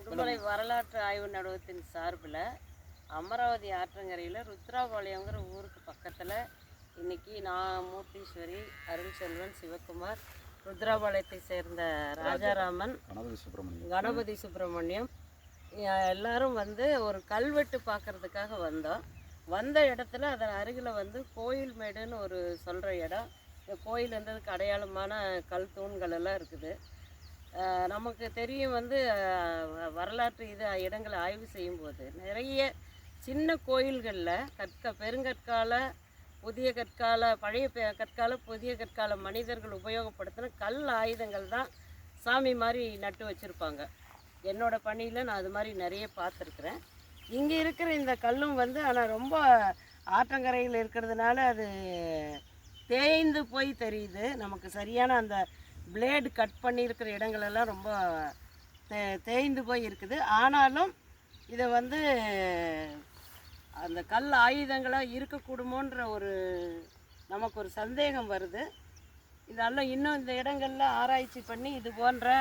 உடுமலை வரலாற்று ஆய்வு நடுவத்தின் சார்பில் அமராவதி ஆற்றங்கரையில் ருத்ராபாளையங்கிற ஊருக்கு பக்கத்தில் இன்றைக்கி நான் மூர்த்தீஸ்வரி, அருள் செல்வன், சிவகுமார், ருத்ராபாளையத்தை சேர்ந்த ராஜாராமன், கணபதி சுப்பிரமணியம் எல்லாரும் ஒரு கல்வெட்டு பார்க்குறதுக்காக வந்தோம். வந்த இடத்துல அதன் அருகில் கோயில் மேடுன்னு ஒரு சொல்கிற இடம். இந்த கோயில் இருந்ததுக்கு அடையாளமான கல் தூண்கள் எல்லாம் இருக்குது. நமக்கு தெரியும் வரலாற்று இடங்களை ஆய்வு செய்யும்போது நிறைய சின்ன கோயில்களில் பெருங்கற்கால, புதிய கற்கால, பழைய கற்கால, புதிய கற்கால மனிதர்கள் உபயோகப்படுத்தின கல் ஆயுதங்கள் தான் சாமி மாதிரி நட்டு வச்சுருப்பாங்க. என்னோடய பணியில் நான் அது மாதிரி நிறைய பார்த்துருக்குறேன். இங்கே இருக்கிற இந்த கல்லும் ஆனால் ரொம்ப ஆற்றங்கரையில் இருக்கிறதுனால அது தேய்ந்து போய் தெரியுது. நமக்கு சரியான அந்த பிளேடு கட் பண்ணியிருக்கிற இடங்களெல்லாம் ரொம்ப தேய்ந்து போய் இருக்குது. ஆனாலும் இதை அந்த கல் ஆயுதங்களாக இருக்கக்கூடுமோன்ற நமக்கு ஒரு சந்தேகம் வருது. இதெல்லாம் இன்னும் இந்த இடங்களில் ஆராய்ச்சி பண்ணி இது போன்ற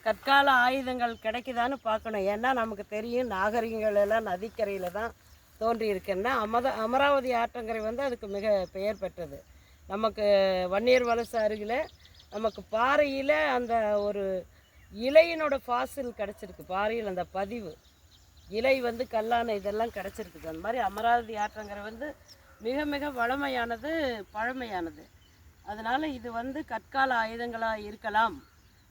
கற்கால ஆயுதங்கள் கிடைக்குதான்னு பார்க்கணும். ஏன்னா நமக்கு தெரியும் நாகரிகங்கள் எல்லாம் நதிக்கரையில் தான் தோன்றி இருக்குன்னா அமராவதி ஆற்றங்கரை அதுக்கு மிக பெயர் பெற்றது. நமக்கு வன்னியர் வலசு அருகில் நமக்கு பாறையில் அந்த ஒரு இலையினோட ஃபாசில் கிடச்சிருக்கு. பாறையில் அந்த பதிவு இலை கல்லான இதெல்லாம் கிடச்சிருக்குது. அந்த மாதிரி அமராவதி ஆற்றங்கரை மிக மிக வளமையானது, பழமையானது. அதனால் இது கற்கால ஆயுதங்களாக இருக்கலாம்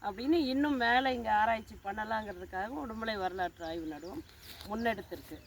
அப்படின்னு இன்னும் மேலே இங்கே ஆராய்ச்சி பண்ணலாங்கிறதுக்காக உடுமலை வரலாற்று ஆய்வு நடுவம் முன்னெடுத்திருக்கு.